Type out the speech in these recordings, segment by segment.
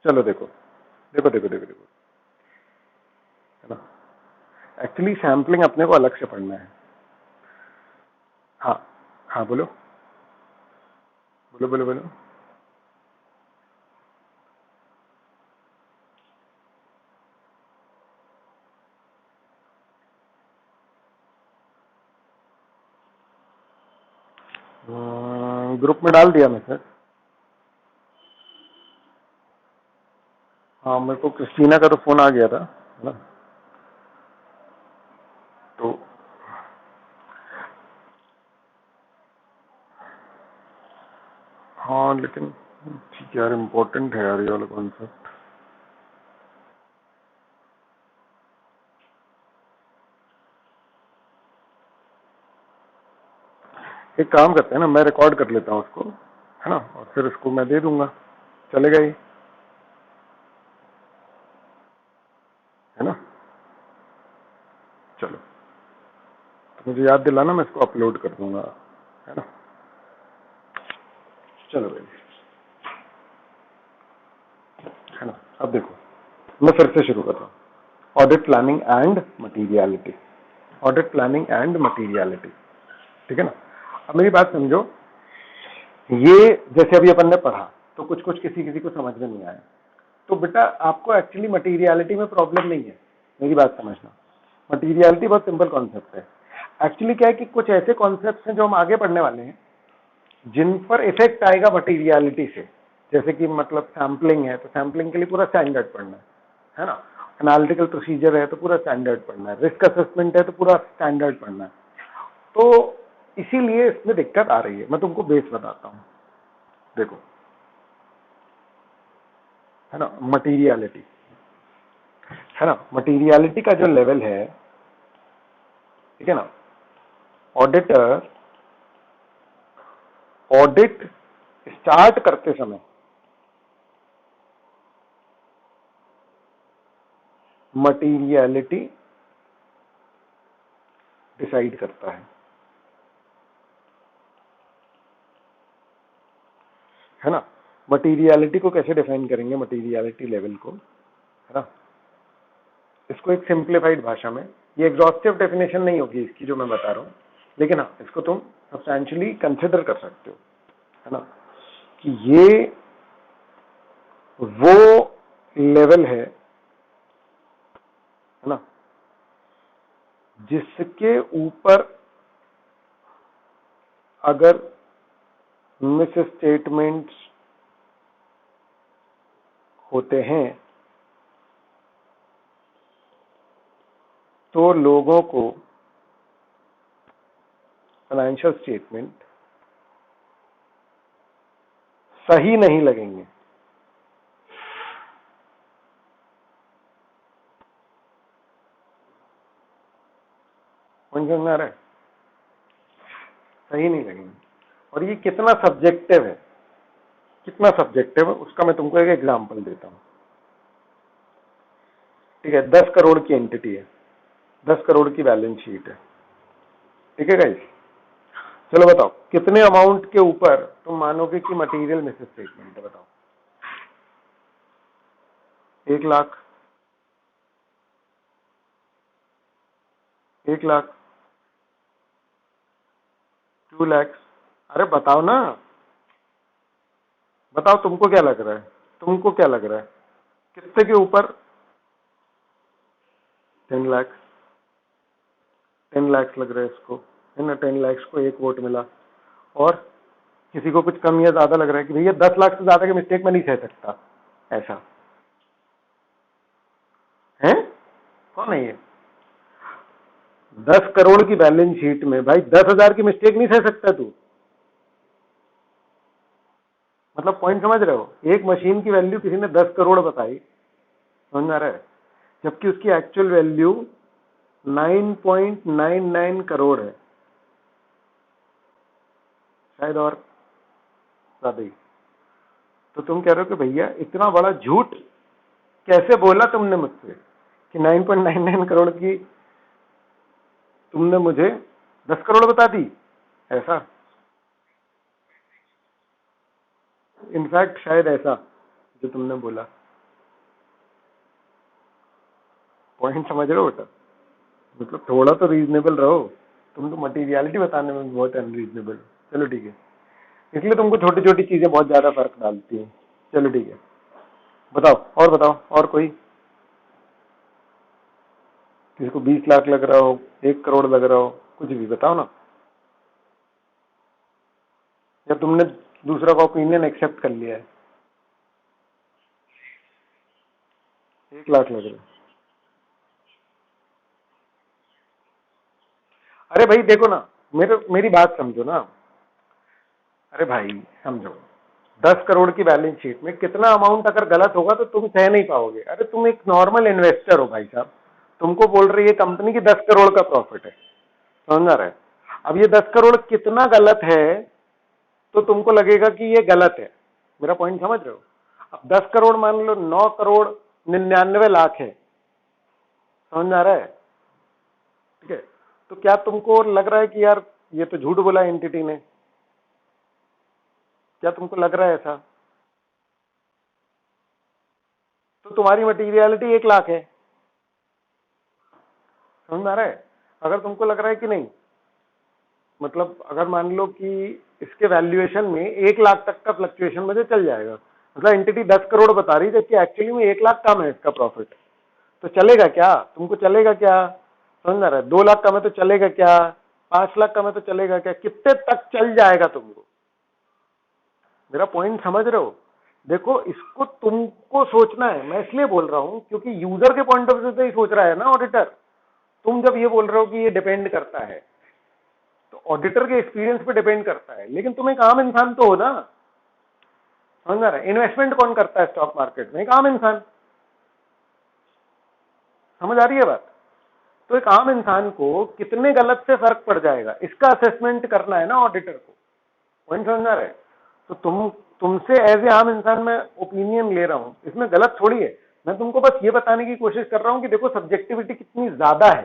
चलो देखो देखो देखो देखो देखो, है ना। एक्चुअली सैम्पलिंग अपने को अलग से पढ़ना है। हाँ हाँ, बोलो बोलो बोलो बोलो। ग्रुप में डाल दिया मैं सर। हाँ, मेरे को क्रिस्टीना का तो फोन आ गया था, है ना। तो हाँ, लेकिन ठीक है यार, इम्पोर्टेंट है यार ये वाला कॉन्सेप्ट। एक काम करते हैं ना, मैं रिकॉर्ड कर लेता हूँ उसको, है ना, और फिर उसको मैं दे दूंगा, चलेगा ही, है ना। चलो, तो मुझे याद दिलाना, मैं इसको अपलोड कर दूंगा, है ना। चलो भाई, है ना। अब देखो, मैं फिर से शुरू करता हूँ। Audit planning and materiality, audit planning and materiality, ठीक है ना। अब मेरी बात समझो, ये जैसे अभी अपन ने पढ़ा तो कुछ कुछ किसी किसी को समझ में नहीं आया, तो बेटा आपको एक्चुअली मटीरियलिटी में प्रॉब्लम नहीं है, मेरी बात समझना। मटीरियलिटी बहुत सिंपल कॉन्सेप्ट है। एक्चुअली क्या है कि कुछ ऐसे कॉन्सेप्ट्स हैं जो हम आगे पढ़ने वाले हैं, जिन पर इफेक्ट आएगा मटीरियलिटी से। जैसे कि मतलब सैम्पलिंग है तो सैम्पलिंग के लिए पूरा स्टैंडर्ड पढ़ना है ना। एनालिटिकल प्रोसीजर है तो पूरा स्टैंडर्ड पढ़ना है। रिस्क असेसमेंट है तो पूरा स्टैंडर्ड पढ़ना है। तो इसीलिए इसमें दिक्कत आ रही है। मैं तुमको बेस बताता हूं, देखो, है ना। मटीरियलिटी, है ना, मटीरियलिटी का जो लेवल है, ठीक है ना। ऑडिटर ऑडिट स्टार्ट करते समय मटीरियलिटी डिसाइड करता है ना। मटीरियलिटी को कैसे डिफाइन करेंगे, मटीरियलिटी लेवल को, है ना। इसको एक सिंप्लीफाइड भाषा में, ये एग्जॉस्टिव डेफिनेशन नहीं होगी इसकी जो मैं बता रहा हूं, लेकिन हाँ, इसको तुम सब्सटैंशियली कंसिडर कर सकते हो, है ना, कि ये वो लेवल है ना, जिसके ऊपर अगर मिस स्टेटमेंट्स होते हैं तो लोगों को फाइनेंशियल स्टेटमेंट सही नहीं लगेंगे। समझ में आ रहा है? सही नहीं लगेंगे। और ये कितना सब्जेक्टिव है, कितना सब्जेक्टिव है उसका मैं तुमको एक एग्जांपल देता हूं। ठीक है, 10 करोड़ की एंटिटी है, 10 करोड़ की बैलेंस शीट है, ठीक है गाइस। चलो बताओ, कितने अमाउंट के ऊपर तुम मानोगे कि मटेरियल मिस स्टेटमेंट है, बताओ। 1 लाख, 1 लाख, 2 लाख। अरे बताओ ना, बताओ, तुमको क्या लग रहा है, तुमको क्या लग रहा है, कितने के ऊपर? 10 लाख, 10 लाख लग रहा है इसको, है ना। 10 लाख को 1 वोट मिला। और किसी को कुछ कम या ज्यादा लग रहा है कि भैया 10 लाख से ज्यादा की मिस्टेक में नहीं सह सकता, ऐसा है। कौन है ये? 10 करोड़ की बैलेंस शीट में भाई 10,000 की मिस्टेक नहीं सह सकता तू। मतलब पॉइंट समझ रहे हो? एक मशीन की वैल्यू किसी ने 10 करोड़ बताई, समझ में आ रहा है, जबकि उसकी एक्चुअल वैल्यू 9.99 करोड़ है शायद, और ज्यादा ही। तो तुम कह रहे हो कि भैया इतना बड़ा झूठ कैसे बोला तुमने मुझसे कि 9.99 करोड़ की तुमने मुझे 10 करोड़ बता दी, ऐसा। इनफैक्ट शायद ऐसा जो तुमने बोला, पॉइंट समझ रहे हो बेटा? मतलब थोड़ा तो रीजनेबल रहो। तुम तो मटेरियलिटी बताने में बहुत अनरीजनेबल हो। चलो ठीक है, इसलिए तुमको छोटी छोटी चीजें बहुत ज्यादा फर्क डालती हैं। चलो ठीक है, बताओ और बताओ, और कोई? किसी को 20 लाख लग रहा हो, 1 करोड़ लग रहा हो, कुछ भी बताओ ना। या तुमने दूसरा का ओपिनियन एक्सेप्ट कर लिया है? 1 लाख लग रहा है। अरे भाई देखो ना, मेरी बात समझो ना। अरे भाई समझो, 10 करोड़ की बैलेंस शीट में कितना अमाउंट अगर गलत होगा तो तुम सह नहीं पाओगे। अरे तुम एक नॉर्मल इन्वेस्टर हो भाई साहब, तुमको बोल रही है कंपनी की 10 करोड़ का प्रॉफिट है, समझ रहा है? अब ये 10 करोड़ कितना गलत है तो तुमको लगेगा कि ये गलत है। मेरा पॉइंट समझ रहे हो? अब 10 करोड़ मान लो 9 करोड़ 99 लाख है, समझ में आ रहा है? ठीक है, तो क्या तुमको लग रहा है कि यार ये तो झूठ बोला एंटिटी ने? क्या तुमको लग रहा है ऐसा? तो तुम्हारी मटीरियलिटी 1 लाख है, समझ में आ रहा है? अगर तुमको लग रहा है कि नहीं, मतलब अगर मान लो कि इसके वैल्यूएशन में 1 लाख तक का फ्लक्चुएशन मुझे चल जाएगा, मतलब एंटिटी 10 करोड़ बता रही है जबकि एक्चुअली में 1 लाख कम है इसका प्रॉफिट, तो चलेगा क्या तुमको? चलेगा क्या? समझ में आ रहा है? 2 लाख कम है तो चलेगा क्या? 5 लाख कम है तो चलेगा क्या? कितने तक चल जाएगा तुमको? मेरा पॉइंट समझ रहे हो? देखो इसको तुमको सोचना है, मैं इसलिए बोल रहा हूं क्योंकि यूजर के पॉइंट ऑफ व्यू से ही सोच रहा है ना ऑडिटर। तुम जब ये बोल रहे हो कि ये डिपेंड करता है, तो ऑडिटर के एक्सपीरियंस पे डिपेंड करता है, लेकिन तुम एक आम इंसान तो हो ना, समझ रहा है? इन्वेस्टमेंट कौन करता है स्टॉक मार्केट में? एक आम इंसान। समझ आ रही है बात? तो एक आम इंसान को कितने गलत से फर्क पड़ जाएगा, इसका असेसमेंट करना है ना ऑडिटर को। पॉइंट समझ आ रहा है? तो तुमसे एज ए आम इंसान मैं ओपिनियन ले रहा हूं, इसमें गलत थोड़ी है। मैं तुमको बस ये बताने की कोशिश कर रहा हूं कि देखो सब्जेक्टिविटी कितनी ज्यादा है।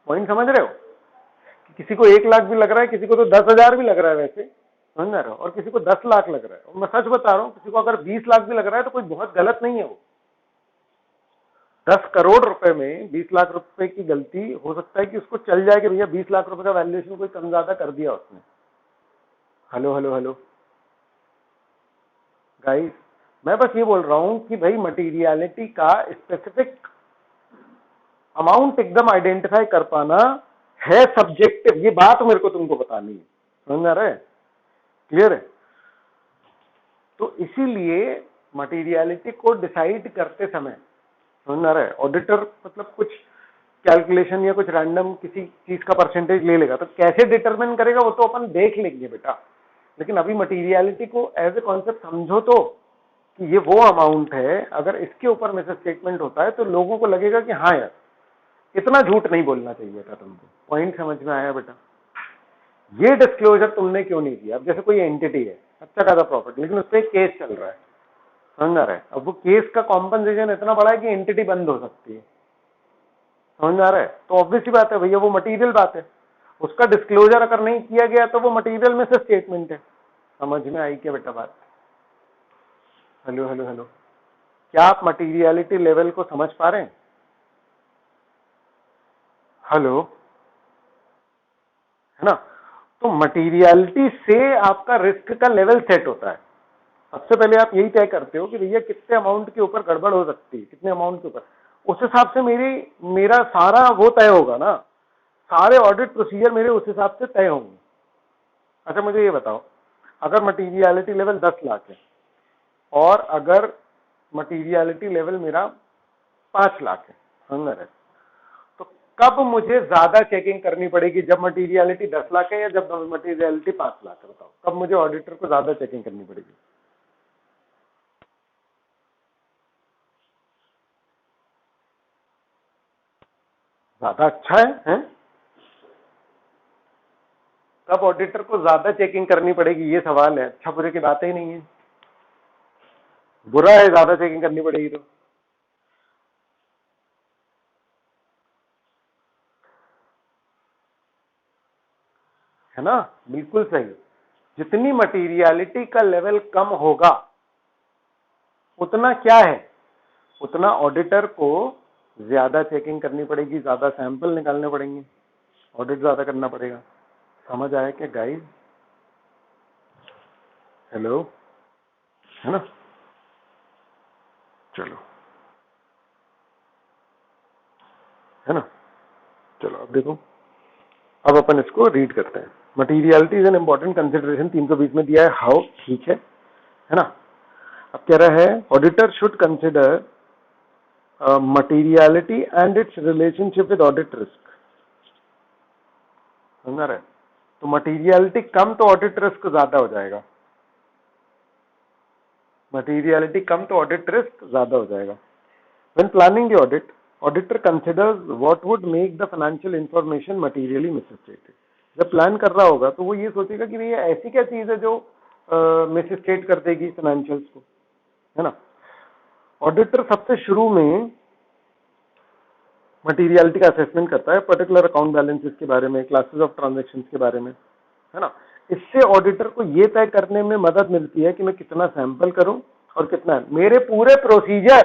पॉइंट समझ रहे हो? कि किसी को 1 लाख भी लग रहा है, किसी को तो 10,000 भी लग रहा है वैसे, समझ रहे हो? और किसी को 10 लाख लग रहा है। और मैं सच बता रहा हूं, किसी को अगर 20 लाख भी लग रहा है तो कोई बहुत गलत नहीं है वो। 10 करोड़ रुपए में 20 लाख रुपए की गलती हो सकता है कि उसको चल जाए कि भैया 20 लाख रुपए का वैल्यूएशन कोई कम ज्यादा कर दिया उसने। हेलो हेलो हेलो गाइस, मैं बस ये बोल रहा हूं कि भाई मटीरियलिटी का स्पेसिफिक अमाउंट एकदम आइडेंटिफाई कर पाना है सब्जेक्टिव, ये बात मेरे को तुमको बतानी है। समझ में आ रहा है? क्लियर है? तो इसीलिए मटीरियलिटी को डिसाइड करते समय, समझ में आ रहा है, ऑडिटर मतलब कुछ कैलकुलेशन या कुछ रैंडम किसी चीज का परसेंटेज ले लेगा, तो कैसे डिटरमिन करेगा वो तो अपन देख लेंगे बेटा। लेकिन अभी मटीरियलिटी को एज ए कॉन्सेप्ट समझो तो, कि ये वो अमाउंट है, अगर इसके ऊपर में से स्टेटमेंट होता है तो लोगों को लगेगा कि हाँ यार इतना झूठ नहीं बोलना चाहिए था तुमको। पॉइंट समझ में आया बेटा? ये डिस्क्लोजर तुमने क्यों नहीं किया? अब जैसे कोई एंटिटी है, अच्छा खासा प्रॉफिट, लेकिन उस पर एक केस चल रहा है, समझ आ रहा है? अब वो केस का कॉम्पनसेशन इतना बड़ा है कि एंटिटी बंद हो सकती है, समझ में आ रहा है? तो ऑब्वियस सी बात है भैया, वो मटीरियल बात है, उसका डिस्क्लोजर अगर नहीं किया गया तो वो मटीरियल में से स्टेटमेंट है। समझ में आई क्या बेटा बात? हेलो हेलो हेलो, क्या आप मटीरियलिटी लेवल को समझ पा रहे हैं? हेलो, है ना? तो मटीरियलिटी से आपका रिस्क का लेवल सेट होता है। सबसे पहले आप यही तय करते हो कि भैया कितने अमाउंट के ऊपर गड़बड़ हो सकती है, कितने अमाउंट के ऊपर, उस हिसाब से मेरा सारा वो तय होगा ना, सारे ऑडिट प्रोसीजर मेरे उस हिसाब से तय होंगे। अच्छा मुझे ये बताओ, अगर मटीरियलिटी लेवल 10 लाख है और अगर मटीरियलिटी लेवल मेरा 5 लाख है, समझ रहे? तो कब मुझे ज्यादा चेकिंग करनी पड़ेगी, जब मटीरियलिटी 10 लाख है या जब मटीरियलिटी 5 लाख है? बताओ कब मुझे ऑडिटर को ज्यादा चेकिंग करनी पड़ेगी? ज्यादा अच्छा है? कब ऑडिटर को ज्यादा चेकिंग करनी पड़ेगी, ये सवाल है। अच्छा बुरे की बात ही नहीं है, बुरा है ज्यादा चेकिंग करनी पड़ेगी तो। है ना? बिल्कुल सही। जितनी मटीरियलिटी का लेवल कम होगा उतना क्या है, उतना ऑडिटर को ज्यादा चेकिंग करनी पड़ेगी, ज्यादा सैंपल निकालने पड़ेंगे, ऑडिट ज्यादा करना पड़ेगा। समझ आया क्या गाइस? हेलो, है ना? चलो, है ना? चलो अब देखो, अब अपन इसको रीड करते हैं। Materiality is an important consideration, 320 में दिया है हाउ, ठीक है ना? अब कह रहा है auditor should consider materiality and it's relationship with audit risk. समझ रहा है? तो मटीरियलिटी कम तो ऑडिट रिस्क ज्यादा हो जाएगा, मटीरियलिटी कम तो ऑडिट रिस्क ज्यादा हो जाएगा। When planning the audit, auditor considers what would make the financial information materially misstated. जब प्लान कर रहा होगा तो वो ये सोचेगा कि भैया ऐसी क्या चीज है जो मिसस्टेट कर देगी फाइनेंशियल्स को, है ना? ऑडिटर सबसे शुरू में मटीरियलिटी का असेसमेंट करता है, पर्टिकुलर अकाउंट बैलेंसेस के बारे में, क्लासेस ऑफ ट्रांजैक्शंस के बारे में, है ना? इससे ऑडिटर को ये तय करने में मदद मिलती है कि मैं कितना सैंपल करूं और कितना, मेरे पूरे प्रोसीजर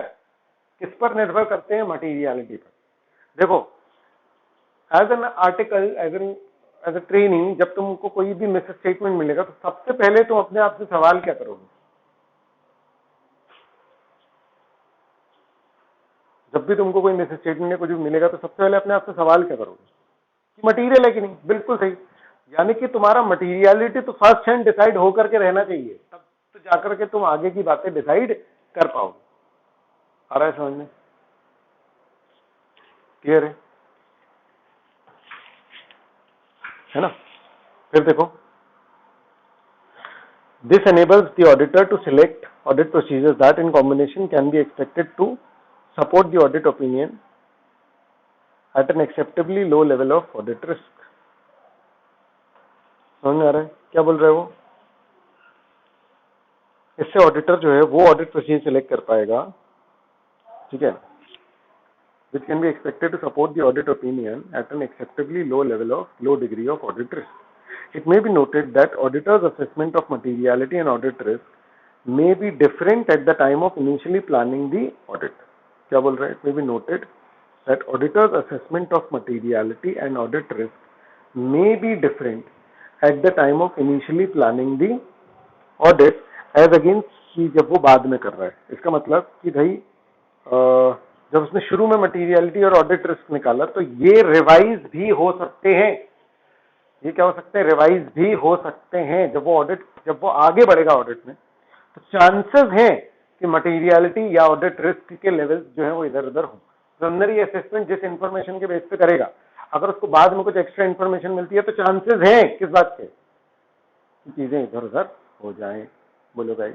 किस पर निर्भर करते हैं? मटीरियलिटी पर। देखो, as an article, as a training, जब तुमको कोई भी मिस स्टेटमेंट मिलेगा तो सबसे पहले तुम अपने आप से सवाल क्या करोगे? जब भी तुमको कोई मिस स्टेटमेंट या कुछ भी मिलेगा तो सबसे पहले अपने आप से सवाल क्या करोगे कि मटीरियल है कि नहीं? बिल्कुल सही। यानी कि तुम्हारा मटीरियलिटी तो फर्स्ट हैंड डिसाइड होकर के रहना चाहिए, तब तो जाकर के तुम आगे की बातें डिसाइड कर पाओगे। आ रहा है समझ में? क्लियर है ना? फिर देखो, this enables the auditor to select audit procedures that in combination can be expected to support the audit opinion at an acceptably low level of audit risk. समझ में आ रहा है क्या बोल रहे हो? इससे ऑडिटर जो है वो ऑडिट प्रोसीजर सिलेक्ट कर पाएगा, ठीक है, which can be expected to support the audit opinion at an acceptably low degree of audit risk. It may be noted that auditor's assessment of materiality and audit risk may be different at the time of initially planning the audit. क्या बोल रहे हैं? It may be noted that auditor's assessment of materiality and audit risk may be different at the time of initially planning the audit as against कि जब वो बाद में कर रहा है। इसका मतलब कि भाई जब उसने शुरू में मटीरियलिटी और ऑडिट रिस्क निकाला तो ये रिवाइज भी हो सकते हैं। ये क्या हो सकते हैं? रिवाइज भी हो सकते हैं। जब वो आगे बढ़ेगा ऑडिट में तो चांसेस हैं कि मटीरियलिटी या ऑडिट रिस्क के लेवल जो है वो इधर उधर हो। प्रिलिमिनरी असेसमेंट जिस इंफॉर्मेशन के बेस पे करेगा, अगर उसको बाद में कुछ एक्स्ट्रा इंफॉर्मेशन मिलती है तो चांसेस हैं किस बात के, चीजें इधर उधर हो जाएं। बोलो भाई।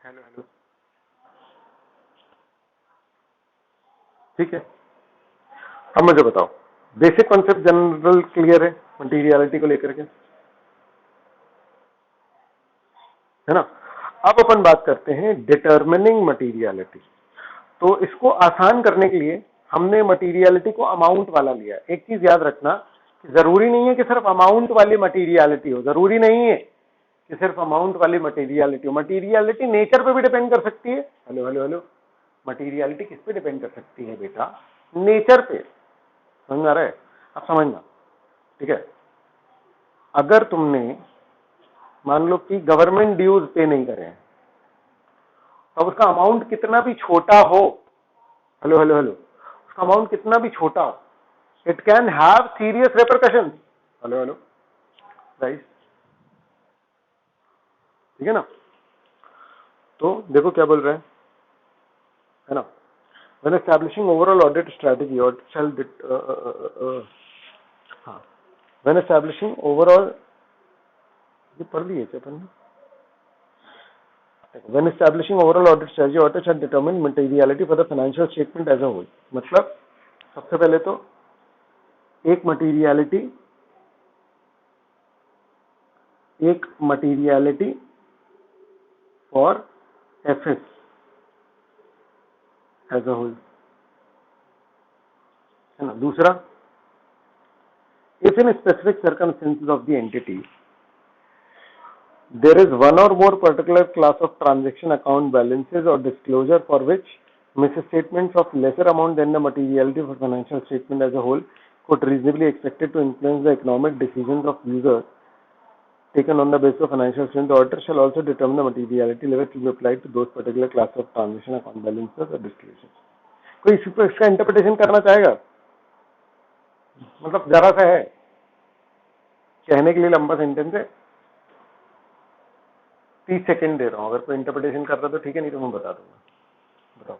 हेलो हेलो, ठीक है। अब मुझे बताओ, बेसिक कॉन्सेप्ट जनरल क्लियर है मटीरियलिटी को लेकर के, है ना? अब अपन बात करते हैं डिटर्मिनिंग मटीरियलिटी। तो इसको आसान करने के लिए हमने मटीरियलिटी को अमाउंट वाला लिया। एक चीज याद रखना कि जरूरी नहीं है कि सिर्फ अमाउंट वाली मटीरियलिटी हो, जरूरी नहीं है कि सिर्फ अमाउंट वाली मटीरियलिटी हो। मटीरियलिटी नेचर पे भी डिपेंड कर सकती है। हेलो हेलो हेलो, मटीरियलिटी किस पे डिपेंड कर सकती है बेटा? नेचर पे। समझ आ रहा है? अब समझना, ठीक है। अगर तुमने मान लो कि गवर्नमेंट ड्यूज पे नहीं करे हैं, तो उसका अमाउंट कितना भी छोटा हो, हेलो हेलो हेलो, उसका अमाउंट कितना भी छोटा हो, it can have serious repercussion. Hello hello right, ठीक है ना? तो देखो क्या बोल रहे हैं, है ना? When establishing overall audit strategy or shall हाँ, when establishing overall, ये पढ़ लिए थे अपन ने। When establishing overall audit strategy, auditor shall determine materiality for the financial statement as a whole. मतलब सबसे पहले तो एक materiality for FS as a whole, है ना? दूसरा, if in specific circumstances of the entity There is one or more particular class of transaction account balances or disclosure for which misstatements of lesser amount than the materiality for financial statement as a whole could reasonably expected to influence the economic decisions of users taken on the basis of financial statement. The auditor shall also determine the materiality level to be applied to those particular class of transaction account balances or disclosures. कोई इसका interpretation करना चाहेगा? मतलब जरा सा है, कहने के लिए लंबा सेंटेंस है, 30 सेकंड दे रहा हूं, अगर कोई इंटरप्रिटेशन कर रहा तो ठीक है, नहीं तो मैं बता दूंगा। बताओ,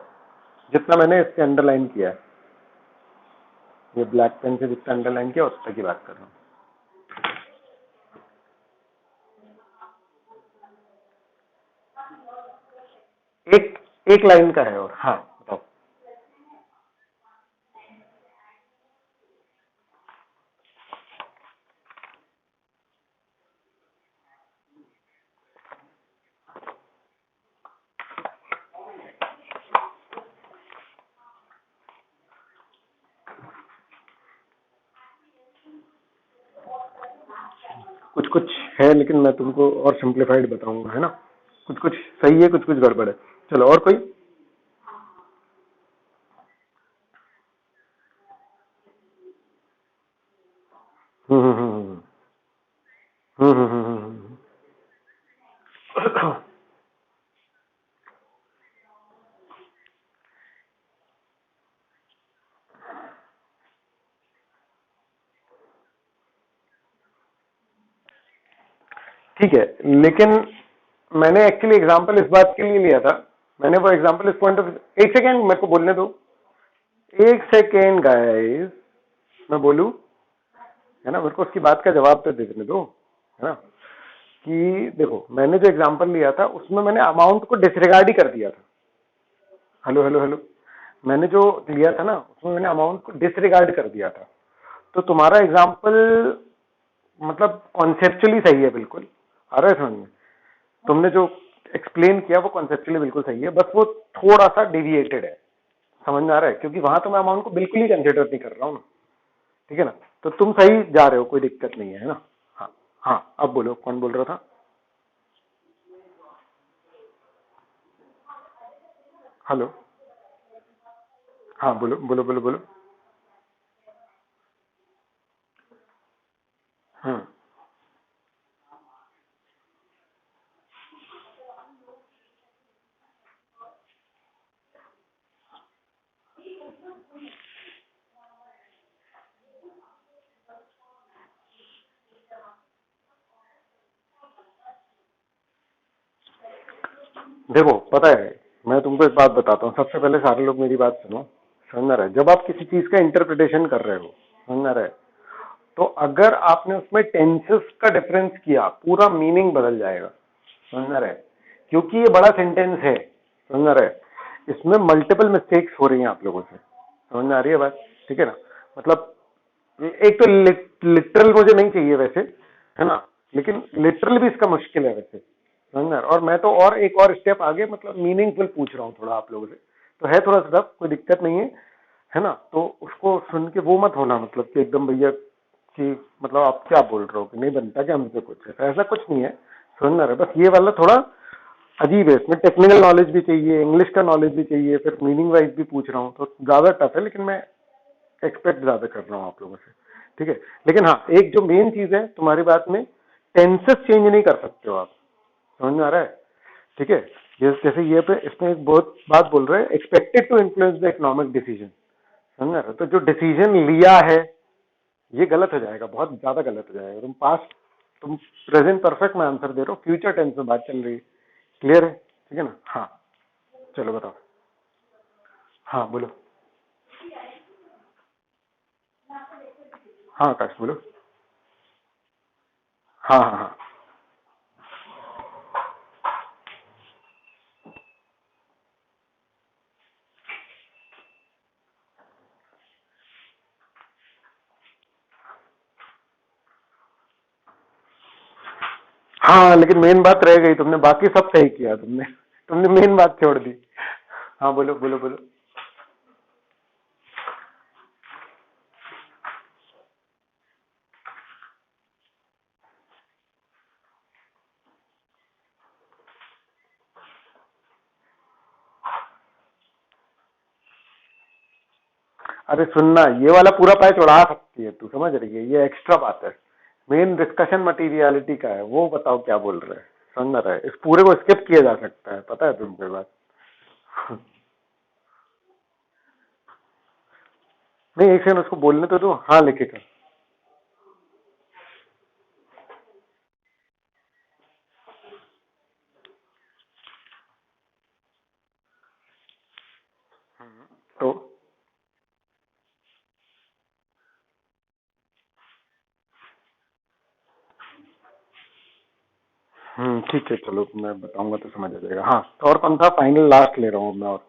जितना मैंने इससे अंडरलाइन किया है, ये ब्लैक पेन से जितना अंडरलाइन किया उस तक की बात कर रहा हूँ। एक एक लाइन का है और, हाँ बताओ। कुछ कुछ है लेकिन मैं तुमको और सिंप्लीफाइड बताऊंगा, है ना। कुछ कुछ सही है, कुछ कुछ गड़बड़ है। चलो, और कोई? हम्म हम्म हम्म हम्म हम्म हम्म हम्म, हम्म। ठीक है, लेकिन मैंने एक्चुअली एग्जांपल इस बात के लिए लिया था, मैंने वो एग्जांपल इस पॉइंट ऑफ, एक सेकेंड मेरे को बोलने दो, एक सेकेंड गाइस, मैं बोलूं, है ना, मेरे को उसकी बात का जवाब तो देने दो, है ना। कि देखो, मैंने जो एग्जांपल लिया था उसमें मैंने अमाउंट को डिसरिगार्ड ही कर दिया था। हेलो हेलो हेलो, मैंने जो लिया था ना उसमें मैंने अमाउंट को डिसरिगार्ड कर दिया था। तो तुम्हारा एग्जांपल मतलब कॉन्सेप्चुअली सही है, बिल्कुल आ रहा है समझ में। तुमने जो एक्सप्लेन किया वो कॉन्सेप्चुअली बिल्कुल सही है, बस वो थोड़ा सा डेविएटेड है, समझ में आ रहा है, क्योंकि वहां तो मैं अमाउंट को बिल्कुल ही कंसिडर नहीं कर रहा हूँ ना। ठीक है ना, तो तुम सही जा रहे हो, कोई दिक्कत नहीं है ना। हाँ हाँ, अब बोलो, कौन बोल रहा था? हेलो, हाँ बोलो बोलो बोलो बोलो। हम्म, देखो पता है, मैं तुमको एक बात बताता हूँ, सबसे पहले सारे लोग मेरी बात सुनो, समझ में आ रहा है। जब आप किसी चीज का इंटरप्रिटेशन कर रहे हो, समझ में आ रहा है, तो अगर आपने उसमें टेंसेस का डिफरेंस किया, पूरा मीनिंग बदल जाएगा, समझ में आ रहा है, क्योंकि ये बड़ा सेंटेंस है, समझ में आ रहा है, इसमें मल्टीपल मिस्टेक्स हो रही हैं आप लोगों से, समझ में आ रही है बात? ठीक है ना, मतलब एक तो लिटरल मुझे नहीं चाहिए वैसे, है ना, लेकिन लिटरल भी इसका मुश्किल है वैसे, समझ में आ रहा है? और मैं तो और एक और स्टेप आगे मतलब मीनिंगफुल पूछ रहा हूँ थोड़ा आप लोगों से, तो है थोड़ा सा, कोई दिक्कत नहीं है ना। तो उसको सुन के वो मत होना मतलब कि एकदम भैया कि मतलब आप क्या बोल रहे हो कि नहीं बनता क्या हमसे कुछ, ऐसा कुछ नहीं है, समझ में आ रहा है। बस ये वाला थोड़ा अजीब है, इसमें टेक्निकल नॉलेज भी चाहिए, इंग्लिश का नॉलेज भी चाहिए, फिर मीनिंग वाइज भी पूछ रहा हूँ, तो ज्यादा टफ है, लेकिन मैं एक्सपेक्ट ज्यादा कर रहा हूँ आप लोगों से। ठीक है, लेकिन हाँ, एक जो मेन चीज है तुम्हारी बात में, टेंसेस चेंज नहीं कर सकते हो आप, समझ में आ रहा है? ठीक है, जैसे ये पे इसमें एक बहुत बात बोल रहे हैं, expected to influence the economic decision, समझ में आ रहा है? तो जो डिसीजन लिया है ये गलत हो जाएगा, बहुत ज्यादा गलत हो जाएगा। तुम प्रेजेंट परफेक्ट में आंसर दे रहे हो, फ्यूचर टेंस में बात चल रही है। क्लियर है? ठीक है ना। हाँ, चलो बताओ। हाँ बोलो। हाँ आकाश बोलो। हाँ हाँ हाँ हाँ, लेकिन मेन बात रह गई, तुमने बाकी सब सही किया, तुमने तुमने मेन बात छोड़ दी। हाँ बोलो बोलो बोलो। अरे सुनना, ये वाला पूरा पैच उड़ा सकती है तू, समझ रही है, ये एक्स्ट्रा बात है। मेन डिस्कशन मटेरियलिटी का है, वो बताओ क्या बोल रहे हैं, समझ रहा है, इस पूरे को स्किप किया जा सकता है, पता है तुमको ये बात। नहीं एक सेकंड उसको बोलने तो दो, हाँ लिखे कर। तो ठीक है, चलो मैं बताऊंगा तो समझ आ जाएगा। हाँ तो और कौन था, फाइनल लास्ट ले रहा हूँ मैं। और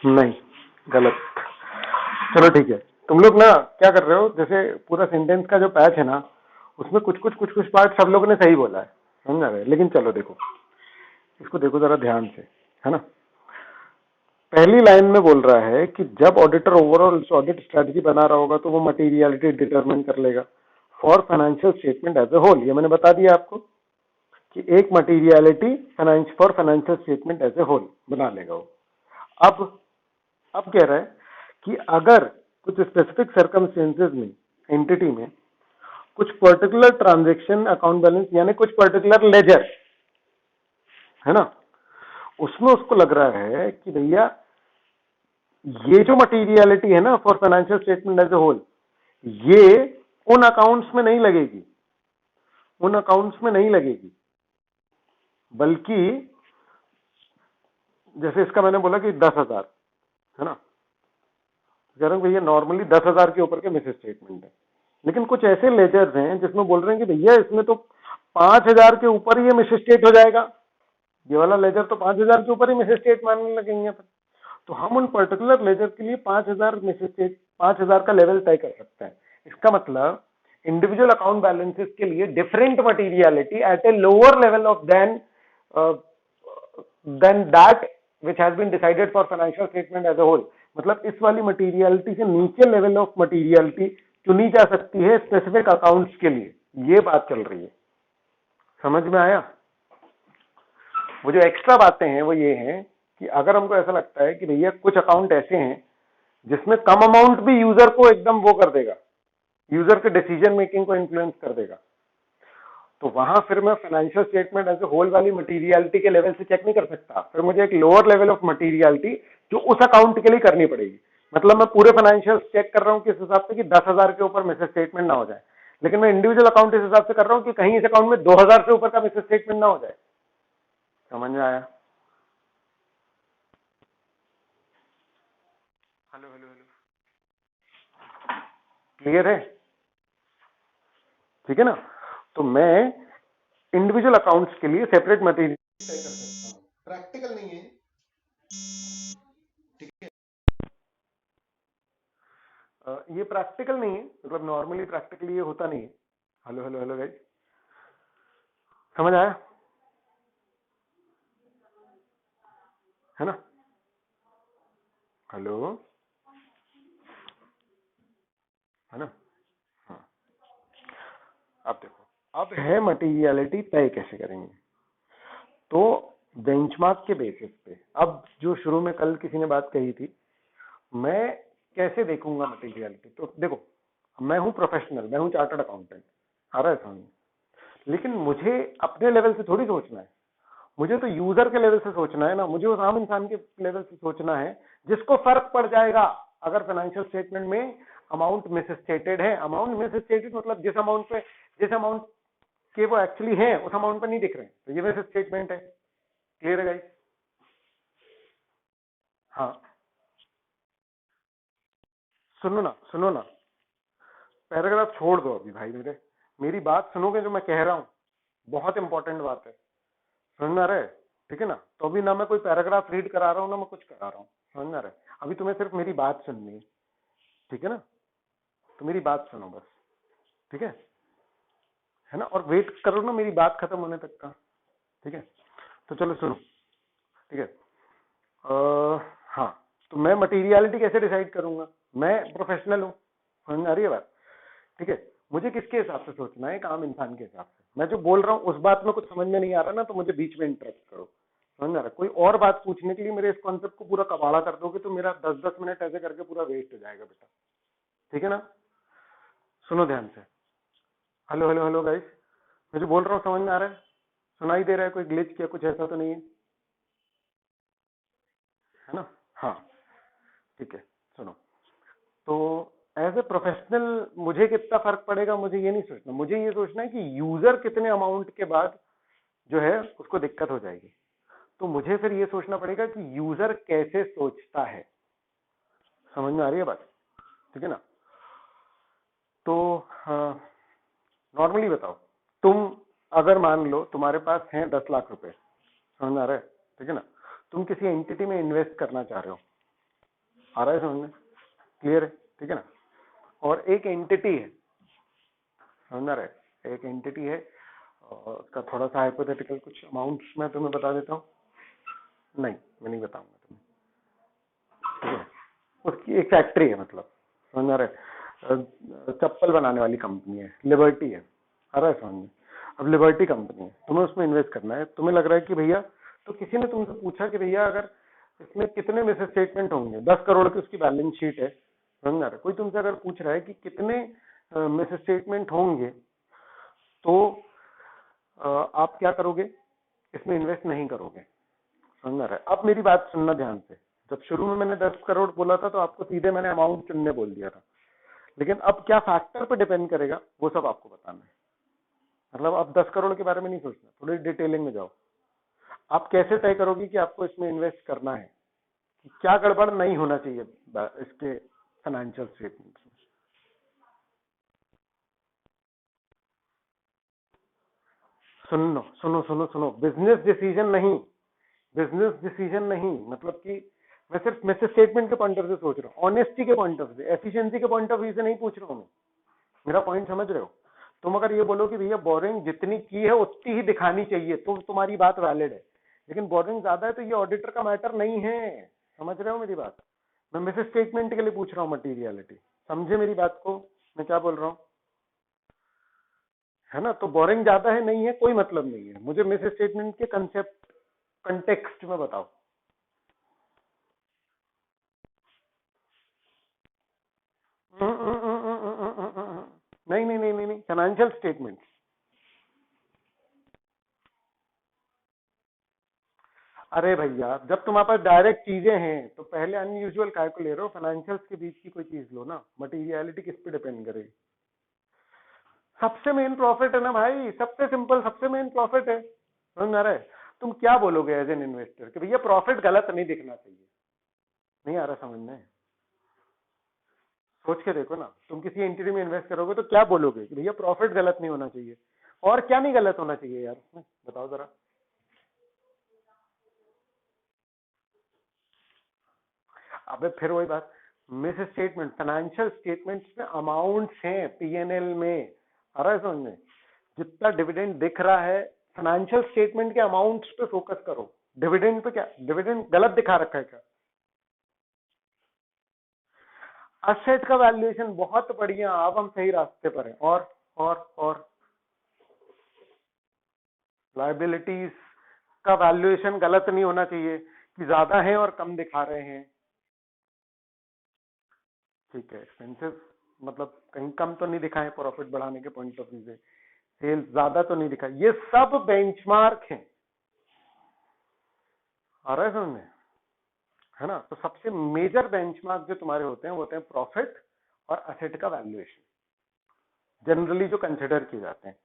नहीं, गलत। चलो ठीक है, तुम लोग ना क्या कर रहे हो, जैसे पूरा सेंटेंस का जो पैच है ना, उसमें कुछ कुछ पार्ट सब लोगों ने सही बोला है, समझ रहे, लेकिन चलो देखो, इसको देखो जरा ध्यान से, है ना। पहली लाइन में बोल रहा है कि जब ऑडिटर ओवरऑल ऑडिट स्ट्रेटजी बना रहा होगा तो वो मटेरियलिटी डिटरमिन कर लेगा for financial statement as a whole. ये मैंने बता दिया आपको कि एक materiality for financial statement as a whole बना लेगा वो। अब अब कह रहा है कि अगर कुछ स्पेसिफिक सर्कमस्टेंसेस में एंटिटी में कुछ पर्टिकुलर ट्रांजैक्शन अकाउंट बैलेंस यानी कुछ पर्टिकुलर लेजर है ना, उसमें उसको लग रहा है कि भैया ये जो मटेरियलिटी है ना for financial statement as a whole, ये उन अकाउंट्स में नहीं लगेगी, उन अकाउंट्स में नहीं लगेगी, बल्कि जैसे इसका मैंने बोला कि 10,000 है ना, कह रहा हूं भैया नॉर्मली 10,000 के ऊपर के मिस स्टेटमेंट है, लेकिन कुछ ऐसे लेजर्स हैं जिसमें बोल रहे हैं कि भैया इसमें तो 5,000 के ऊपर ये मिस स्टेट हो जाएगा, ये वाला लेजर तो 5,000 के ऊपर ही मिस स्टेट मानने लगेंगे अपन। तो हम उन पर्टिकुलर लेजर के लिए 5,000 मिस स्टेट 5,000 का लेवल तय कर सकते हैं। इसका मतलब इंडिविजुअल अकाउंट बैलेंसेस के लिए different materiality at a lower level of than that which has been decided for financial statement as a whole. मतलब इस वाली मटीरियलिटी से नीचे लेवल ऑफ मटीरियलिटी चुनी जा सकती है स्पेसिफिक अकाउंट्स के लिए, ये बात चल रही है, समझ में आया। वो जो एक्स्ट्रा बातें हैं वो ये हैं कि अगर हमको ऐसा लगता है कि भैया कुछ अकाउंट ऐसे हैं जिसमें कम अमाउंट भी यूजर को एकदम वो कर देगा, यूजर के डिसीजन मेकिंग को इन्फ्लुएंस कर देगा, तो वहां फिर मैं financial statement as a whole वाली मटीरियलिटी के लेवल से चेक नहीं कर सकता, फिर मुझे एक लोअर लेवल ऑफ मटीरियलिटी जो उस अकाउंट के लिए करनी पड़ेगी। मतलब मैं पूरे फाइनेंशियल चेक कर रहा हूं किस हिसाब से कि 10,000 के ऊपर मिस स्टेटमेंट ना हो जाए, लेकिन मैं इंडिविजुअल अकाउंट इस हिसाब से कर रहा हूं कि कहीं इस अकाउंट में 2,000 से ऊपर का मिस स्टेटमेंट ना हो जाए। समझ में आया। हेलो हेलो हेलो, क्लियर है, ठीक है ना। तो मैं इंडिविजुअल अकाउंट्स के लिए सेपरेट मटेरियल तय कर सकता हूं, प्रैक्टिकल नहीं है, ठीक है। ये प्रैक्टिकल नहीं है, मतलब नॉर्मली प्रैक्टिकली ये होता नहीं है। हेलो हेलो हेलो गाइस, समझ आया, है ना। हेलो, है ना। हाँ, अब देखो, अब है मटेरियलिटी तय कैसे करेंगे। तो बेंचमार्क के बेसिस पे, अब जो शुरू में कल किसी ने बात कही थी, मैं कैसे देखूंगा मटेरियलिटी, तो देखो मैं हूं प्रोफेशनल, मैं हूं चार्टर्ड अकाउंटेंट, आ रहा है समझ, लेकिन मुझे अपने लेवल से थोड़ी सोचना है, मुझे तो यूजर के लेवल से सोचना है ना, मुझे उस आम इंसान के लेवल से सोचना है जिसको फर्क पड़ जाएगा अगर फाइनेंशियल स्टेटमेंट में अमाउंट मिस स्टेटेड है। अमाउंट मिस स्टेटेड मतलब जिस अमाउंट के वो एक्चुअली है उस अमाउंट पर नहीं दिख रहे हैं, तो ये मिस स्टेटमेंट है। क्लियर है गाइस। हाँ, सुनो ना, पैराग्राफ छोड़ दो अभी भाई, मेरी बात सुनोगे जो मैं कह रहा हूं, बहुत इंपॉर्टेंट बात है, समझ में आ रहा है, ठीक है ना। तो अभी ना मैं कोई पैराग्राफ रीड करा रहा हूँ ना मैं कुछ करा रहा हूँ, समझ में आ रहा है, अभी तुम्हें सिर्फ मेरी बात सुननी है, ठीक है ना। तो मेरी बात सुनो बस, ठीक है ना, और वेट करो ना मेरी बात खत्म होने तक का, ठीक है। तो चलो सुनो, ठीक है। हाँ, तो मैं मटेरियलिटी कैसे डिसाइड करूंगा, मैं प्रोफेशनल हूँ, समझ में आ रही है बात? ठीक है, मुझे किसके हिसाब से सोचना है? एक आम इंसान के हिसाब से। मैं जो बोल रहा हूँ उस बात में कुछ समझ में नहीं आ रहा ना, तो मुझे बीच में इंटरप्ट करो। समझ में आ रहा है? कोई और बात पूछने के लिए मेरे इस कॉन्सेप्ट को पूरा कबाड़ा कर दोगे तो मेरा 10-10 मिनट ऐसे करके पूरा वेस्ट हो जाएगा बेटा। ठीक है ना? सुनो ध्यान से। हेलो हेलो हेलो गाइस, मैं जो बोल रहा हूँ समझ में आ रहा है? सुनाई दे रहा है? कोई ग्लिच या कुछ ऐसा तो नहीं है ना? हाँ, ठीक है। सुनो, तो एज ए प्रोफेशनल मुझे कितना फर्क पड़ेगा मुझे ये नहीं सोचना। मुझे ये सोचना है कि यूजर कितने अमाउंट के बाद जो है उसको दिक्कत हो जाएगी। तो मुझे फिर ये सोचना पड़ेगा कि यूजर कैसे सोचता है। समझ में आ रही है बात? ठीक है ना? तो नॉर्मली बताओ, तुम अगर मान लो तुम्हारे पास है 10 लाख रुपए, समझ में आ रहा है? ठीक है ना? तुम किसी एंटिटी में इन्वेस्ट करना चाह रहे हो, आ रहा है समझ में? क्लियर है? ठीक है ना? और एक एंटिटी है, समझ में आ रहा है? एक एंटिटी है और उसका थोड़ा सा हाइपोथेटिकल कुछ अमाउंट्स मैं तुम्हें बता देता हूँ। नहीं, मैं नहीं बताऊंगा तुम्हें। ठीक है? उसकी एक फैक्ट्री है, मतलब समझ में आ रहा है? चप्पल बनाने वाली कंपनी है, लिबर्टी है, आ रहा है समझ में? अब लिबर्टी कंपनी है, तुम्हें उसमें इन्वेस्ट करना है। तुम्हें लग रहा है कि भैया, तो किसी ने तुमसे पूछा कि भैया अगर इसमें कितने मिस स्टेटमेंट होंगे, 10 करोड़ की उसकी बैलेंस शीट है, समझ में आ रहा है? कोई तुमसे अगर पूछ रहा है कि कितने मिस स्टेटमेंट होंगे, तो आप क्या करोगे? इसमें इन्वेस्ट नहीं करोगे। समझ में आ रहा है? अब मेरी बात सुनना ध्यान से। जब शुरू में मैंने 10 करोड़ बोला था तो आपको सीधे मैंने अमाउंट चुनने बोल दिया था, लेकिन अब क्या फैक्टर पे डिपेंड करेगा वो सब आपको बताना है। मतलब अब 10 करोड़ के बारे में नहीं सोचना, थोड़ी डिटेलिंग में जाओ। आप कैसे तय करोगे कि आपको इसमें इन्वेस्ट करना है? कि क्या गड़बड़ नहीं होना चाहिए इसके फाइनेंशियल स्टेटमेंट में? सुनो सुनो सुनो सुनो, बिजनेस डिसीजन नहीं, बिजनेस डिसीजन नहीं, मतलब कि मैं सिर्फ मिस स्टेटमेंट के पॉइंट ऑफ व्यू सोच रहा हूँ, ऑनेस्टी के पॉइंट ऑफ व्यू, एफिशिएंसी के पॉइंट ऑफ व्यू से नहीं पूछ रहा हूँ मैं। मेरा पॉइंट समझ रहे हो? तुम अगर ये बोलो कि भैया बोरिंग जितनी की है उतनी ही दिखानी चाहिए, तो तुम्हारी बात वैलिड है। लेकिन बोरिंग ज्यादा है तो ये ऑडिटर का मैटर नहीं है। समझ रहे हो मेरी बात? मैं मिस स्टेटमेंट के लिए पूछ रहा हूँ मटीरियलिटी। समझे मेरी बात को मैं क्या बोल रहा हूँ? है ना? तो बोरिंग ज्यादा है नहीं है कोई मतलब नहीं है, मुझे मिस स्टेटमेंट के कंसेप्ट कंटेक्स्ट में बताओ। नहीं नहीं नहीं नहीं नहीं, फाइनेंशियल स्टेटमेंट। अरे भैया, जब तुम्हारे पास डायरेक्ट चीजें हैं तो पहले अनयूजुअल काय को ले रहे हो? फाइनेंशियल्स के बीच की कोई चीज लो ना। मटीरियलिटी किस पे डिपेंड करेगी? सबसे मेन प्रॉफिट है ना भाई, सबसे सिंपल, सबसे मेन प्रॉफिट है। समझ में आ रहा है? तुम क्या बोलोगे एज एन इन्वेस्टर कि भैया प्रॉफिट गलत नहीं दिखना चाहिए? नहीं आ रहा समझ में? सोच के देखो ना, तुम किसी एंटिटी में इन्वेस्ट करोगे तो क्या बोलोगे कि भैया प्रॉफिट गलत नहीं होना चाहिए? और क्या नहीं गलत होना चाहिए यार उसमें, बताओ जरा। अबे फिर वही बात, मिस स्टेटमेंट, फाइनेंशियल स्टेटमेंट्स में अमाउंट्स हैं पीएनएल में, आ रहा है समझ में? जितना डिविडेंड दिख रहा है, फाइनेंशियल स्टेटमेंट के अमाउंट्स पे फोकस करो। डिविडेंड पे क्या, डिविडेंड गलत दिखा रखा है क्या? असेट का वैल्यूएशन बहुत बढ़िया, अब हम सही रास्ते पर हैं। और लाइबिलिटीज का वैल्यूएशन गलत नहीं होना चाहिए कि ज्यादा है और कम दिखा रहे हैं। ठीक है, एक्सपेंसिव मतलब कहीं कम तो नहीं दिखाए प्रॉफिट बढ़ाने के पॉइंट ऑफ व्यू से, सेल्स ज्यादा तो नहीं दिखा, ये सब बेंचमार्क हैं। आ रहा है समझ में? है ना? तो सबसे मेजर बेंचमार्क जो तुम्हारे होते हैं वो होते हैं प्रॉफिट और असेट का वैल्यूएशन, जनरली जो कंसिडर किए जाते हैं।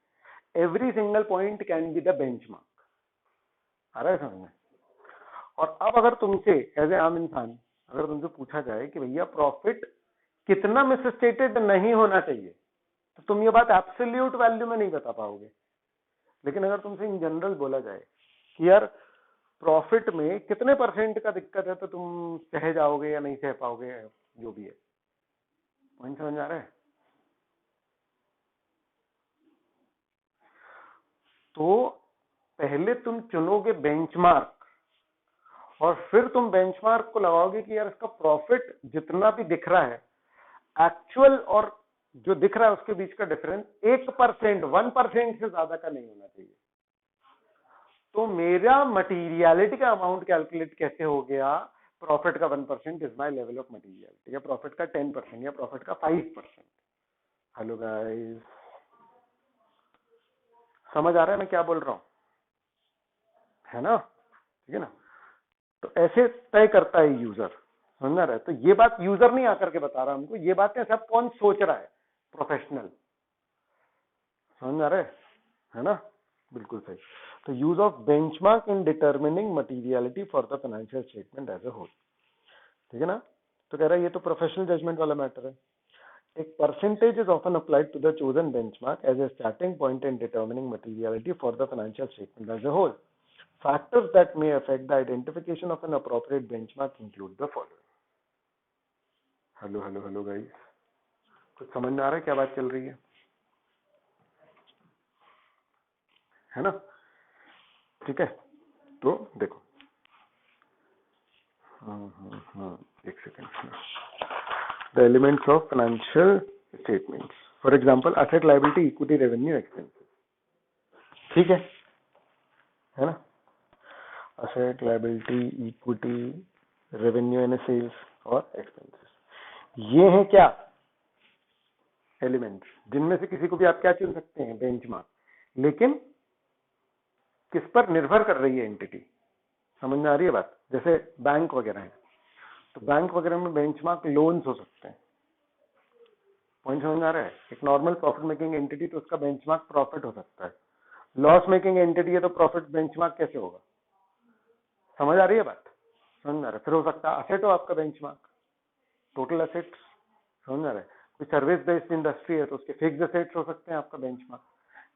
Every single point can be the benchmark. आ रहा है समझ में? और अब अगर तुमसे एज ए आम इंसान अगर तुमसे पूछा जाए कि भैया प्रॉफिट कितना मिसस्टेटेड नहीं होना चाहिए, तो तुम ये बात एब्सोल्यूट वैल्यू में नहीं बता पाओगे। लेकिन अगर तुमसे इन जनरल बोला जाए कि यार प्रॉफिट में कितने परसेंट का दिक्कत है, तो तुम सह जाओगे या नहीं सह पाओगे, जो भी है। पॉइंट समझ आ रहा है? तो पहले तुम चुनोगे बेंचमार्क और फिर तुम बेंचमार्क को लगाओगे कि यार इसका प्रॉफिट जितना भी दिख रहा है एक्चुअल और जो दिख रहा है उसके बीच का डिफरेंस 1%, 1% से ज्यादा का नहीं होना चाहिए। तो मेरा मटीरियलिटी का अमाउंट कैलकुलेट कैसे हो गया? प्रॉफिट का 1% is my level of materiality, या प्रॉफिट का 10%, या प्रॉफिट का 5%। हेलो गाइस, समझ आ रहा है मैं क्या बोल रहा हूं? है ना? ठीक है ना? तो ऐसे तय करता है यूजर, समझ रहा है? तो ये बात यूजर नहीं आकर के बता रहा हमको, ये बातें सब कौन सोच रहा है? प्रोफेशनल। समझ आ रहा है ना? बिल्कुल सही। तो use of benchmark in determining materiality for the financial statement as a whole. ठीक है ना? तो कह रहा है ये तो प्रोफेशनल जजमेंट वाला मैटर है। एक percentage is often applied to the chosen benchmark as a starting point in determining materiality for the financial statement as a whole. Factors that may affect the identification of an appropriate benchmark include the following. Hello hello hello guys, कुछ समझ में आ रहा है क्या बात चल रही है ना? ठीक है, तो देखो, एक second. The elements of financial statements, for example asset, liability, equity, revenue, expenses. ठीक है ना? Asset, liability, equity, revenue and sales और एक्सपेंसेस, ये हैं क्या? एलिमेंट्स, जिनमें से किसी को भी आप क्या चुन सकते हैं? बेंचमार्क। लेकिन किस पर निर्भर कर रही है एंटिटी? समझ में आ रही है बात? जैसे बैंक वगैरह है, तो बैंक वगैरह में बेंचमार्क लोन्स हो सकते हैं। पॉइंट समझ में आ रहा है? एक नॉर्मल प्रॉफिट मेकिंग एंटिटी तो उसका बेंचमार्क प्रॉफिट हो सकता है। लॉस मेकिंग एंटिटी है तो प्रॉफिट बेंचमार्क कैसे होगा? समझ आ रही है बात? समझ में आ रहा है? फिर हो सकता है असेट हो आपका बेंचमार्क, टोटल असेट्स। समझ में आ रहा है? कोई सर्विस बेस्ड इंडस्ट्री है तो उसके फिक्स्ड असेट्स हो सकते हैं आपका बेंचमार्क।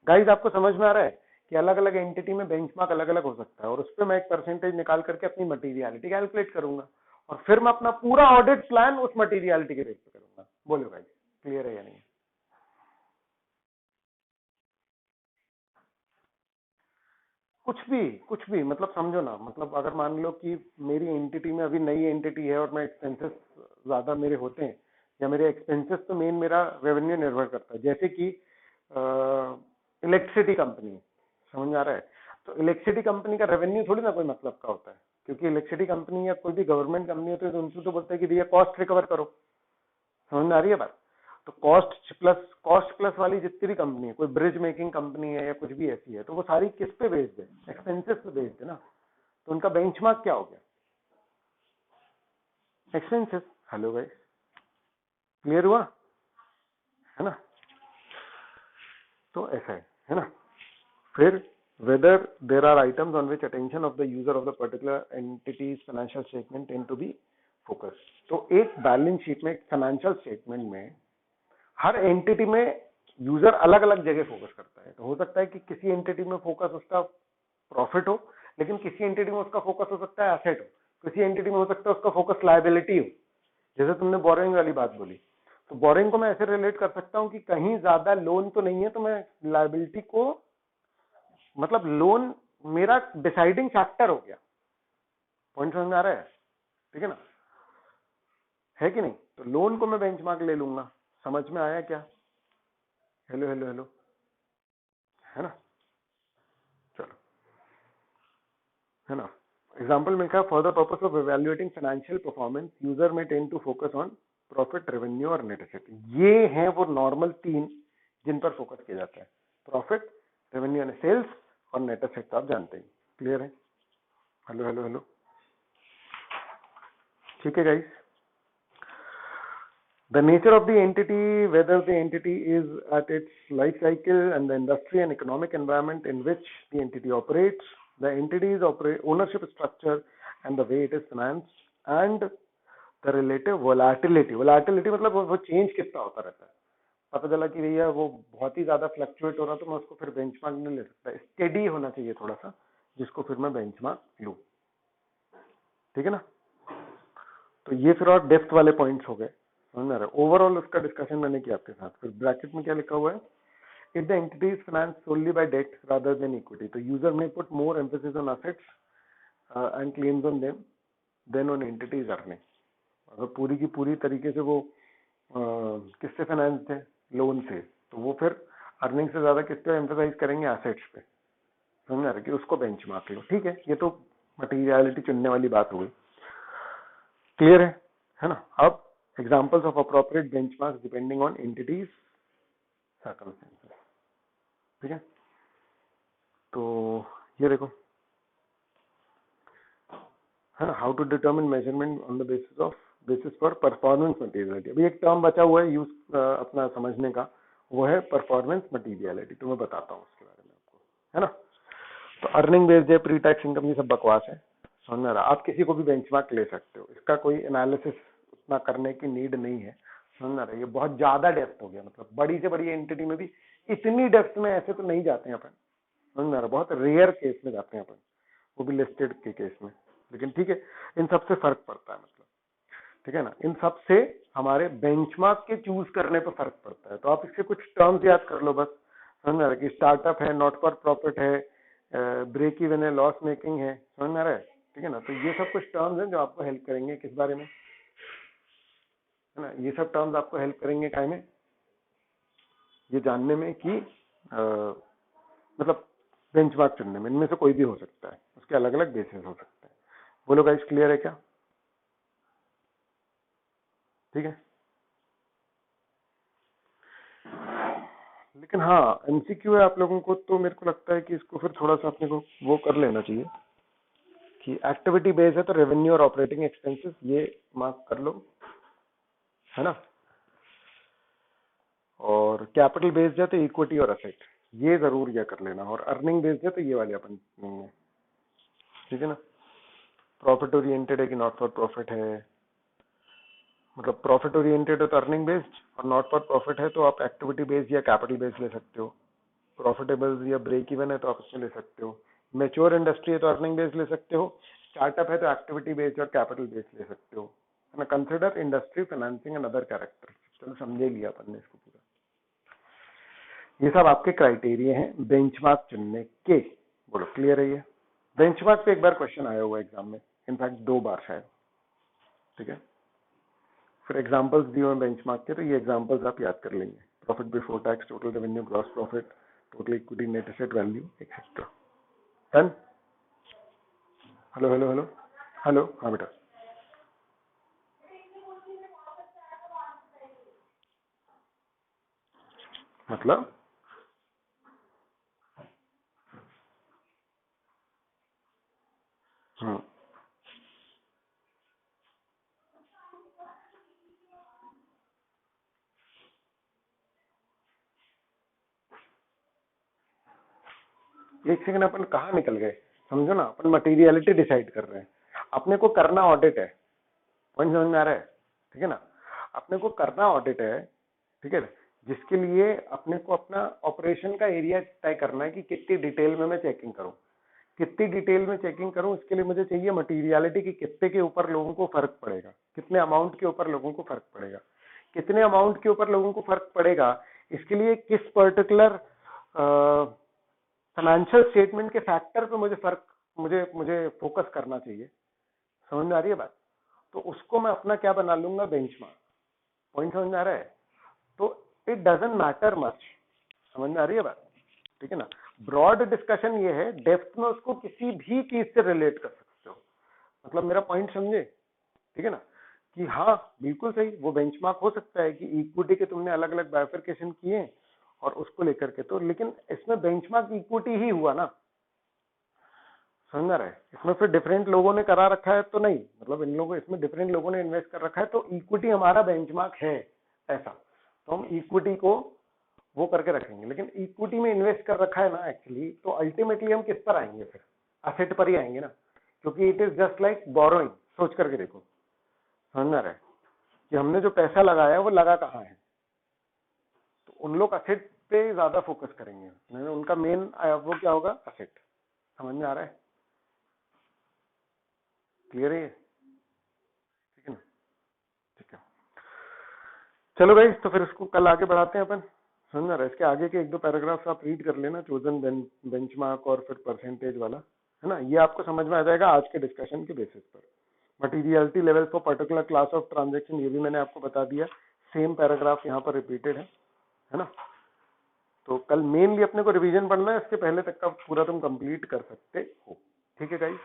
गाइस, आपको समझ में आ रहा है कि अलग अलग एंटिटी में बेंचमार्क अलग अलग हो सकता है, और उस पर मैं एक परसेंटेज निकाल करके अपनी मटीरियलिटी कैलकुलेट करूंगा, और फिर मैं अपना पूरा ऑडिट प्लान उस मटीरियलिटी के बेस पे करूंगा। बोलो भाई, क्लियर है या नहीं? कुछ भी मतलब समझो ना, मतलब अगर मान लो कि मेरी एंटिटी में अभी नई एंटिटी है और मैं एक्सपेंसेस ज्यादा मेरे होते हैं, या मेरे एक्सपेंसेस तो मेन मेरा रेवेन्यू निर्भर करता है। जैसे कि इलेक्ट्रिसिटी कंपनी, समझ में आ रहा है? तो इलेक्ट्रिसिटी कंपनी का रेवेन्यू थोड़ी ना कोई मतलब का होता है, क्योंकि इलेक्ट्रिसिटी कंपनी या कोई भी गवर्नमेंट कंपनी होती है तो उनसे तो बोलते हैं कि भैया कॉस्ट रिकवर करो। समझ में आ रही है बात? तो कॉस्ट प्लस वाली जितनी भी कंपनी है, कोई ब्रिज मेकिंग कंपनी है या कुछ भी ऐसी है, तो वो सारी किस पे बेस्ड है? एक्सपेंसेस पे बेस्ड है ना। तो उनका बेंचमार्क क्या हो गया? एक्सपेंसेस। हेलो गाइस, क्लियर हुआ? है ना? तो ऐसा है ना? फिर whether there are items on which attention of the user of the particular entity's financial statement tend to be focused। तो एक बैलेंस शीट में, एक फाइनेंशियल स्टेटमेंट में हर एंटिटी में यूजर अलग अलग जगह फोकस करता है। तो हो सकता है कि किसी एंटिटी में फोकस उसका प्रॉफिट हो, लेकिन किसी एंटिटी में उसका फोकस हो सकता है एसेट हो, किसी एंटिटी में हो सकता है उसका फोकस लायबिलिटी हो। जैसे तुमने बोरिंग वाली बात बोली, तो बोरिंग को मैं ऐसे रिलेट कर सकता हूं कि कहीं ज्यादा लोन तो नहीं है, तो मैं लायबिलिटी को, मतलब लोन मेरा डिसाइडिंग फैक्टर हो गया। पॉइंट समझ में आ रहा है? ठीक है ना? है कि नहीं? तो लोन को मैं बेंचमार्क ले लूंगा। समझ में आया क्या? हेलो हेलो हेलो, है ना? चलो, है ना? एग्जाम्पल में क्या? For the purpose of evaluating financial performance user may tend to focus on profit, revenue और नेट एसेट। ये हैं वो नॉर्मल तीन जिन पर फोकस किया जाता है: प्रॉफिट, रेवेन्यू एंड सेल्स और नेट एसेट। तो आप जानते हैं। क्लियर है? हेलो हेलो हेलो, ठीक है guys? The nature of the entity, whether the entity is at its life cycle, and the industry and economic environment in which the entity operates, the entity's ownership structure and the way it is financed, and the relative volatility। volatility मतलब वो change कितना होता रहता है। पता चला कि भैया वो बहुत ही ज्यादा फ्लक्चुएट हो रहा, तो मैं उसको फिर बेंचमार्क नहीं ले सकता। स्टेडी होना चाहिए थोड़ा सा, जिसको फिर मैं बेंचमार्क लूं। ठीक है ना? तो ये फिर और डेप्थ वाले पॉइंट्स हो गए। समझ में आ रहा है? ओवरऑल उसका डिस्कशन मैंने किया आपके साथ। फिर ब्रैकेट में क्या लिखा हुआ है? If the entity is finance solely by debt rather than equity, तो user may put more emphasis on assets and claims on them than on entities earning. अगर पूरी की पूरी तरीके से वो किससे फाइनेंस थे? लोन से। तो वो फिर अर्निंग से ज्यादा किस पे एम्फेसाइज करेंगे? एसेट्स पे। समझ आ रहा है कि उसको बेंचमार्क लो। ठीक है, ये तो मटेरियलिटी चुनने वाली बात हो गई। क्लियर है ना? अब examples of appropriate benchmarks depending on entities circumstances. ठीक है, तो ये देखो है ना, how to determine measurement on the basis for performance materiality. अभी एक टर्म बचा हुआ है यूज अपना समझने का, वो है परफॉर्मेंस मटेरियलिटी। तो मैं बताता हूँ उसके बारे में आपको, है ना। तो अर्निंग बेस्ड है, प्री टैक्स इनकम, ये सब बकवास है। समझ में आ रहा? आप किसी को भी बेंचमार्क ले सकते हो, इसका कोई एनालिसिस उतना करने की नीड नहीं है। समझ में आ रहा है? ये बहुत ज्यादा डेप्थ हो गया, मतलब बड़ी से बड़ी एंटिटी में भी इतनी डेप्थ में ऐसे तो नहीं जाते हैं अपन। समझ में आ रहा? बहुत रेयर केस में जाते हैं अपन, वो भी लिस्टेड के केस में। लेकिन ठीक है, इन सब से फर्क पड़ता है, मतलब ठीक है ना, इन सब से हमारे बेंचमार्क के चूज करने पर फर्क पड़ता है। तो आप इसके कुछ टर्म्स याद कर लो बस। समझ में आ रहा है कि स्टार्टअप है, नॉट फॉर प्रॉफिट है, ब्रेक इवन है, लॉस मेकिंग है। समझ में आ रहा है? ठीक है ना। तो ये सब कुछ टर्म्स हैं जो आपको हेल्प करेंगे किस बारे में, है ना, ये सब टर्म्स आपको हेल्प करेंगे काय में, ये जानने में कि मतलब बेंचमार्क चुनने में। इनमें से कोई भी हो सकता है, उसके अलग अलग बेसिस हो सकते हैं। बोलो गाइस, क्लियर है क्या? ठीक है। लेकिन हाँ, एमसीक्यू है आप लोगों को, तो मेरे को लगता है कि इसको फिर थोड़ा सा अपने को वो कर लेना चाहिए कि एक्टिविटी बेस्ड है तो रेवेन्यू और ऑपरेटिंग एक्सपेंसेस ये मार्क कर लो, है ना। और कैपिटल बेस्ड है तो इक्विटी और असेट, ये जरूर ये कर लेना। और अर्निंग बेस्ड है तो ये वाले अपन, ठीक है ना। प्रॉफिट ओरिएंटेड है कि नॉट फॉर प्रॉफिट है, मतलब प्रॉफिट ओरिएंटेड है तो अर्निंग बेस्ड, और नॉट फॉर प्रॉफिट है तो आप एक्टिविटी बेस्ड या कैपिटल बेस्ड ले सकते हो। प्रॉफिटेबल या ब्रेक इवन है तो आप इसमें ले सकते हो। मेच्योर इंडस्ट्री है तो अर्निंग बेस्ड ले सकते हो। स्टार्टअप है तो एक्टिविटी बेस्ड और कैपिटल बेस्ड ले सकते हो, है ना। Consider industry, financing and other character. चलो समझे लिया अपन ने इसको पूरा। ये सब आपके क्राइटेरिया हैं बेंचमार्क चुनने के। बोलो क्लियर है ये? बेंचमार्क पे एक बार क्वेश्चन आया हुआ एग्जाम में, इनफैक्ट 2 बार शायद। ठीक है, फिर एग्जांपल्स दिए हुए बेंचमार्क के, तो ये एग्जांपल्स आप याद कर लेंगे। Profit before tax, total revenue, gross profit, total equity, net asset value, etcetera. Done? Hello hello hello hello, हाँ बेटा। मतलब हाँ, एक सेकंड, अपन कहाँ निकल गए? समझो ना, अपन मटेरियलिटी डिसाइड कर रहे हैं। अपने को करना ऑडिट है, पॉइंट समझ में आ रहा है? ठीक है ना, अपने को करना ऑडिट है। ठीक है, जिसके लिए अपने को अपना ऑपरेशन का एरिया तय करना है कि कितनी डिटेल में मैं चेकिंग करूं। कितनी डिटेल में चेकिंग करूं, इसके लिए मुझे चाहिए मटेरियलिटी की कितने के ऊपर लोगों को फर्क पड़ेगा, कितने अमाउंट के ऊपर लोगों को फर्क पड़ेगा। कितने अमाउंट के ऊपर लोगों को फर्क पड़ेगा, इसके लिए किस पर्टिकुलर फाइनेंशियल स्टेटमेंट के फैक्टर पे मुझे मुझे फोकस करना चाहिए। समझ में आ रही है बात? तो उसको मैं अपना क्या बना लूंगा? बेंचमार्क। पॉइंट समझ में आ रहा है? तो इट डजंट मैटर मच। समझ में आ रही है बात? ठीक है ना। ब्रॉड डिस्कशन ये है, डेप्थ में उसको किसी भी चीज से रिलेट कर सकते हो। मतलब मेरा पॉइंट समझे? ठीक है ना, कि हाँ बिल्कुल सही, वो बेंचमार्क हो सकता है कि इक्विटी के तुमने अलग अलग बाइफरकेशन किए और उसको लेकर के, तो लेकिन इसमें बेंचमार्क इक्विटी ही हुआ ना। समझ रहा है? इसमें फिर डिफरेंट लोगों ने करा रखा है तो नहीं, मतलब इन लोगों, इसमें डिफरेंट लोगों ने इन्वेस्ट कर रखा है तो इक्विटी हमारा बेंचमार्क है ऐसा, तो हम इक्विटी को वो करके रखेंगे। लेकिन इक्विटी में इन्वेस्ट कर रखा है ना एक्चुअली, तो अल्टीमेटली हम किस पर आएंगे? फिर असेट पर ही आएंगे ना, क्योंकि it is just like borrowing. सोच करके देखो, समझ रहा है कि हमने जो पैसा लगाया वो लगा कहाँ है। तो उन लोग असेट पे ज्यादा फोकस करेंगे, उनका मेन वो क्या होगा? असेट। समझ में आ रहा है? क्लियर है? ठीक है ना? ठीक है, चलो भाई, तो फिर इसको कल आगे बढ़ाते हैं अपन। समझ रहा है? इसके आगे के 1-2 पैराग्राफ्स आप रीड कर लेना, चोजन बेंचमार्क और फिर परसेंटेज वाला, है ना। ये आपको समझ में आ जाएगा आज के डिस्कशन के बेसिस पर। Materiality level for particular class of transaction, ये भी मैंने आपको बता दिया। सेम पैराग्राफ यहाँ पर रिपीटेड है ना। तो कल मेनली अपने को रिवीजन पढ़ना है, इसके पहले तक का पूरा तुम कंप्लीट कर सकते हो। ठीक है गाइस।